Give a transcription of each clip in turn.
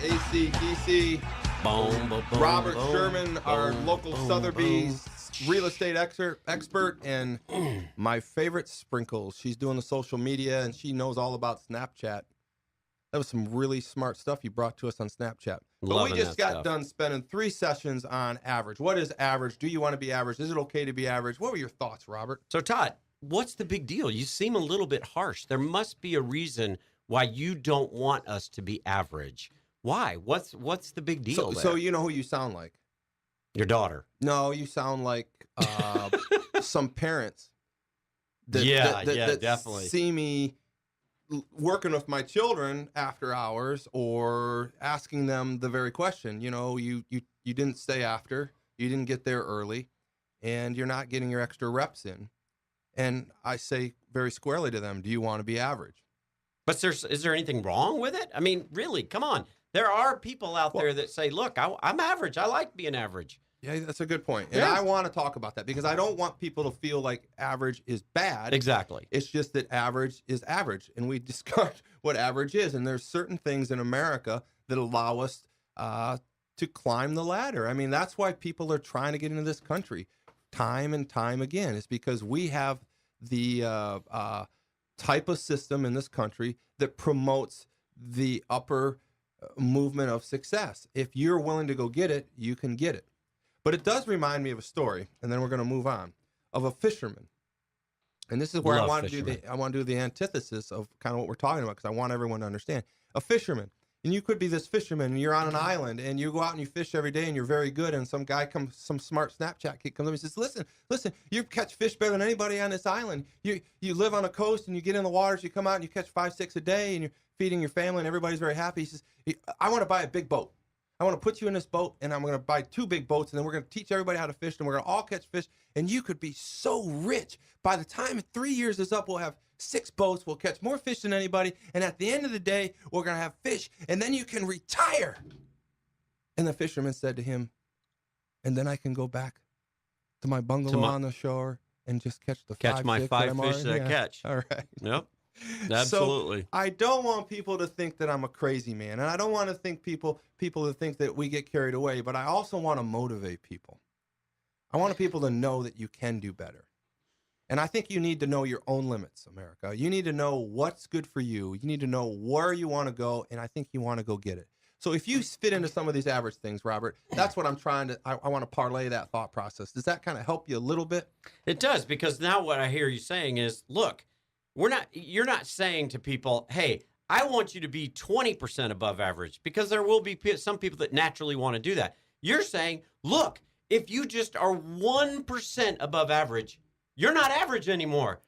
AC/DC. Boom, boom, boom, Robert boom, Sherman, our boom, local boom, Sotheby's real estate expert, and my favorite, Sprinkles. She's doing the social media, and she knows all about Snapchat. That was some really smart stuff you brought to us on Snapchat. But Loving we just that got stuff. done spending 3 sessions on average. What is average? Do you want to be average? Is it okay to be average? What were your thoughts, Robert? So, Todd, what's the big deal? You seem a little bit harsh. There must be a reason why you don't want us to be average. Why? What's the big deal there? So you know who you sound like? Your daughter. No, you sound like some parents that definitely see me working with my children after hours or asking them the very question. You know, you didn't stay after, you didn't get there early, and you're not getting your extra reps in. And I say very squarely to them, do you want to be average? But is there anything wrong with it? I mean, really, come on. There are people out there that say, look, I'm average. I like being average. Yeah, that's a good point. And I want to talk about that because I don't want people to feel like average is bad. Exactly. It's just that average is average, and we discussed what average is. And there's certain things in America that allow us to climb the ladder. I mean, that's why people are trying to get into this country time and time again. It's because we have the type of system in this country that promotes the upper movement of success. If you're willing to go get it, you can get it. But it does remind me of a story, and then we're going to move on, of a fisherman. And this is where I want to do the antithesis of kind of what we're talking about, because I want everyone to understand. A fisherman, and you could be this fisherman, and you're on an island, and you go out and you fish every day, and you're very good, and some smart Snapchat kid comes up and says, listen, you catch fish better than anybody on this island. You live on a coast, and you get in the waters, you come out, and you catch 5, 6 a day, and you're feeding your family, and everybody's very happy. He says, I want to buy a big boat. I want to put you in this boat, and I'm going to buy 2 big boats, and then we're going to teach everybody how to fish, and we're going to all catch fish, and you could be so rich. By the time 3 years is up, we'll have 6 boats, we'll catch more fish than anybody, and at the end of the day, we're going to have fish, and then you can retire. And the fisherman said to him, and then I can go back to my bungalow on the shore and just catch the 5 my fish 5 fish that I catch. All right. Yep. Absolutely. So I don't want people to think that I'm a crazy man, and I don't want to think people to think that we get carried away, but I also want to motivate people. I want people to know that you can do better. And I think you need to know your own limits, America. You need to know what's good for you. You need to know where you want to go, and I think you want to go get it. So if you fit into some of these average things, Robert, that's what I'm trying to, I want to parlay that thought process. Does that kind of help you a little bit? It does, because now what I hear you saying is, look, you're not saying to people, hey, I want you to be 20% above average, because there will be some people that naturally want to do that. You're saying, look, if you just are 1% above average, you're not average anymore.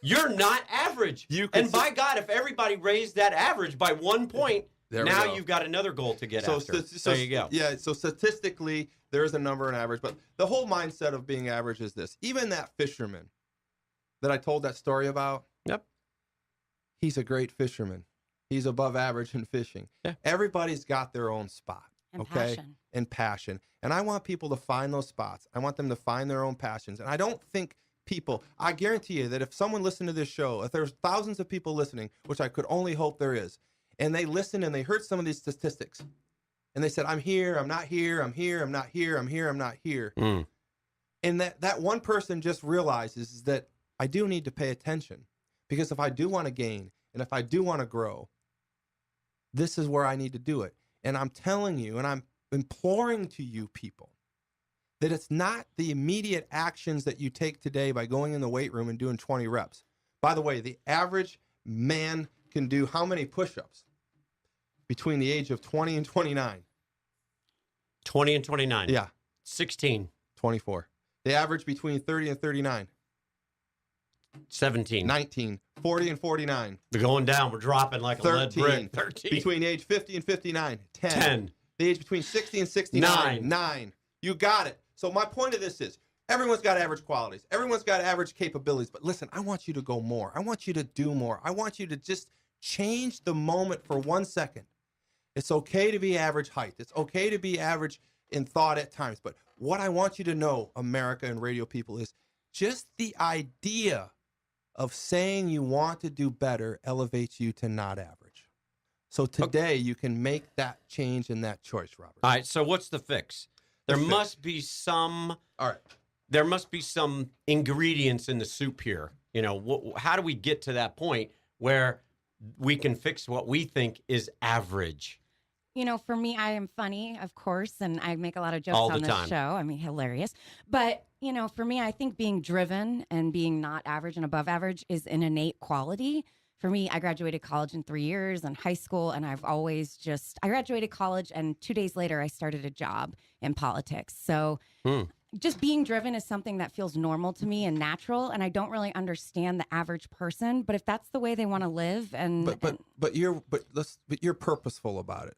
You're not average. And by God, if everybody raised that average by 1 point, now you've got another goal to get after. There you go. Yeah, so statistically, there is a number in average, but the whole mindset of being average is this. Even that fisherman that I told that story about, yep, he's a great fisherman. He's above average in fishing. Yeah. Everybody's got their own spot. And passion. And passion. And I want people to find those spots. I want them to find their own passions. And I don't think I guarantee you that if someone listened to this show, if there's thousands of people listening, which I could only hope there is, and they listened and they heard some of these statistics, and they said, I'm here, I'm not here, I'm here, I'm not here, I'm here, I'm not here. And that one person just realizes that I do need to pay attention, because if I do want to gain and if I do want to grow, this is where I need to do it. And I'm telling you, and I'm imploring to you people, that it's not the immediate actions that you take today by going in the weight room and doing 20 reps. By the way, the average man can do how many push-ups between the age of 20 and 29? 20 and 29. Yeah. 16. 24. The average between 30 and 39? 17. 19. 40 and 49? We're going down. We're dropping like 13. A lead brick. 13. Between age 50 and 59? 10. 10. The age between 60 and 69? 9. You got it. So my point of this is, everyone's got average qualities. Everyone's got average capabilities. But listen, I want you to go more. I want you to do more. I want you to just change the moment for 1 second. It's okay to be average height. It's okay to be average in thought at times. But what I want you to know, America and radio people, is just the idea of saying you want to do better elevates you to not average. So today you can make that change and that choice, Robert. All right. So what's the fix? There must be some. All right. There must be some ingredients in the soup here. You know, how do we get to that point where we can fix what we think is average? You know, for me, I am funny, of course, and I make a lot of jokes All on the this time. show. I mean, hilarious. But, you know, for me, I think being driven and being not average and above average is an innate quality. For me, I graduated college in 3 years and high school, and I've always I graduated college, and 2 days later, I started a job in politics. So just being driven is something that feels normal to me and natural, and I don't really understand the average person. But if that's the way they want to live, But you're purposeful about it.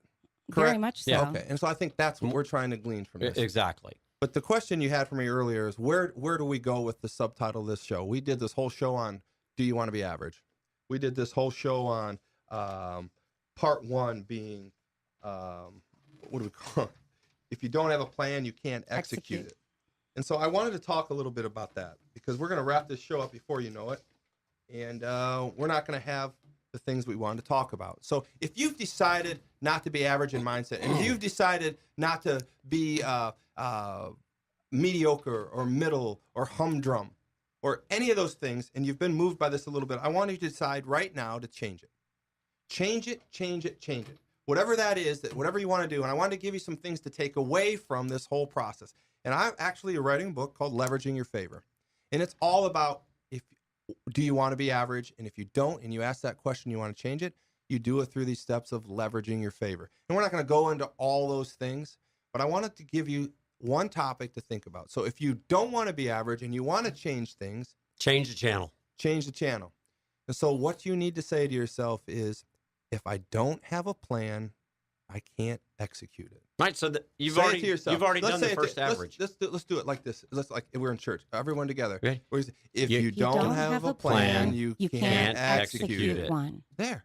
very Correct? much so. Yeah. Okay. And so I think that's what we're trying to glean from this. Exactly. But the question you had for me earlier is where do we go with the subtitle of this show? We did this whole show on Do You Want to Be Average? We did this whole show on part one being, what do we call it? If you don't have a plan, you can't execute it. And so I wanted to talk a little bit about that because we're going to wrap this show up before you know it. And we're not going to have the things we wanted to talk about. So if you've decided not to be average in mindset, and if you've decided not to be mediocre or middle or humdrum or any of those things, and you've been moved by this a little bit, I want you to decide right now to change it. Change it, change it, change it. Whatever that is, whatever you want to do. And I wanted to give you some things to take away from this whole process. And I'm actually writing a book called Leveraging Your Favor. And it's all about do you want to be average? And if you don't, and you ask that question, you want to change it, you do it through these steps of leveraging your favor. And we're not going to go into all those things, but I wanted to give you one topic to think about. So if you don't want to be average and you want to change things, Change the channel. change the channel. And so what you need to say to yourself is, if I don't have a plan, I can't execute it. Right. So you've Say it already to yourself. you've already Let's done the say it first let's- average. Let's do it like this. Let's like we're in church. Everyone together. Okay. If You- you don't have a plan, you can't execute it. one. There.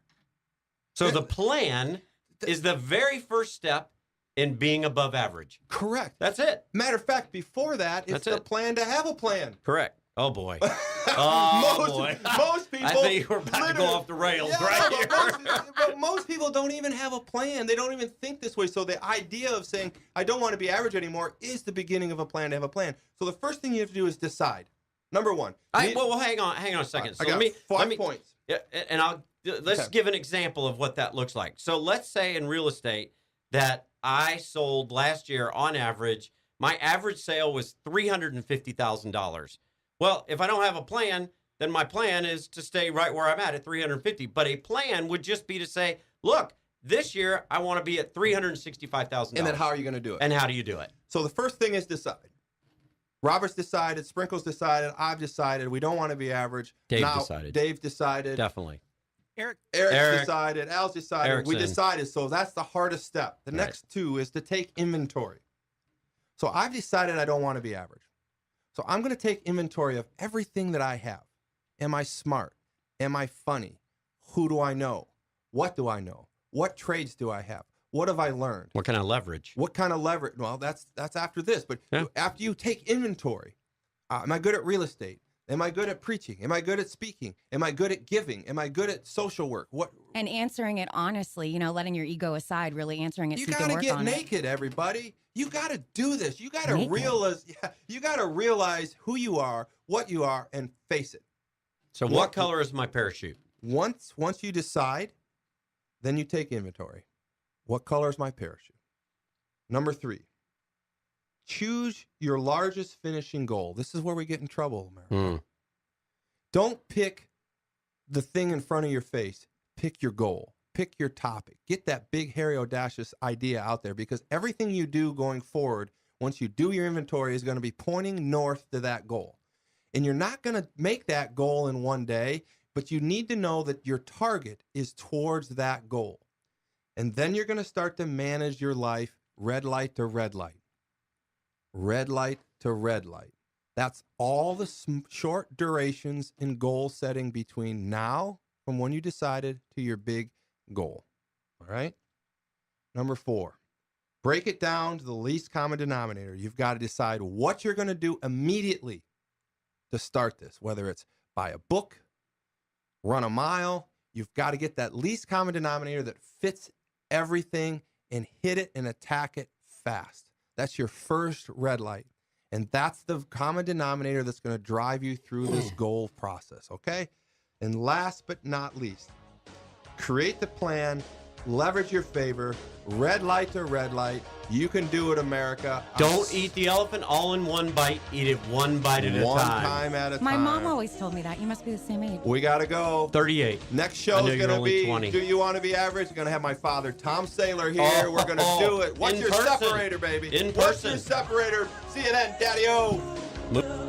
So the plan is the very first step in being above average. Correct. That's it. Matter of fact, before that, it's That's the it. plan to have a plan. Correct. Oh boy. Oh most, boy. most people. I think we're about to go off the rails right here. But most people don't even have a plan. They don't even think this way. So the idea of saying, I don't want to be average anymore is the beginning of a plan to have a plan. So the first thing you have to do is decide. Number one. Well, hang on a second. So I got let me, points. Yeah, and let's Okay. give an example of what that looks like. So let's say in real estate that I sold last year on average, my average sale was $350,000. Well, if I don't have a plan, then my plan is to stay right where I'm at 350. But a plan would just be to say, look, this year I want to be at $365,000. And then how are you going to do it? And how do you do it? So the first thing is decide. Robert's decided, Sprinkle's decided, I've decided, we don't want to be average. Dave decided. Dave decided. Definitely. Eric's Eric. decided. Al's decided. Eric's we in. decided. So that's the hardest step. The Right. next two is to take inventory. So I've decided I don't want to be average. So I'm going to take inventory of everything that I have. Am I smart? Am I funny? Who do I know? What do I know? What trades do I have? What have I learned? What kind of leverage? What kind of leverage? Well, that's after this. But Yeah. after you take inventory, am I good at real estate? Am I good at preaching? Am I good at speaking? Am I good at giving? Am I good at social work? What? And answering it honestly, you know, letting your ego aside, really answering it You so you got can to work get on it. naked, everybody. You got to do this. You got to Naked? realize. Yeah, you got to realize who you are, what you are, and face it. So what color is my parachute? Once you decide, then you take inventory. What color is my parachute? Number 3. Choose your largest finishing goal. This is where we get in trouble, America. Don't pick the thing in front of your face. Pick your goal. Pick your topic. Get that big, hairy, audacious idea out there, because everything you do going forward, once you do your inventory, is going to be pointing north to that goal. And you're not going to make that goal in one day, but you need to know that your target is towards that goal. And then you're going to start to manage your life red light to red light. Red light to red light. That's all the short durations in goal setting between now, from when you decided, to your big goal. All right? Number 4, break it down to the least common denominator. You've got to decide what you're going to do immediately to start this, whether it's buy a book, run a mile, You've got to get that least common denominator that fits everything and hit it and attack it fast. That's your first red light. And that's the common denominator that's going to drive you through this goal process, okay? And last but not least, create the plan, leverage your favor, red light to red light. You can do it, America. Don't eat the elephant all in one bite. Eat it one bite at a time. One time at a time. My mom always told me that. You must be the same age. We got to go. 38. Next show I know is you're going to only be 20. Do You Want to Be Average? We're going to have my father, Tom Saylor, here. We're going to do it. What's In your person. separator, baby? In What's your person. separator? See you then, Daddy-O.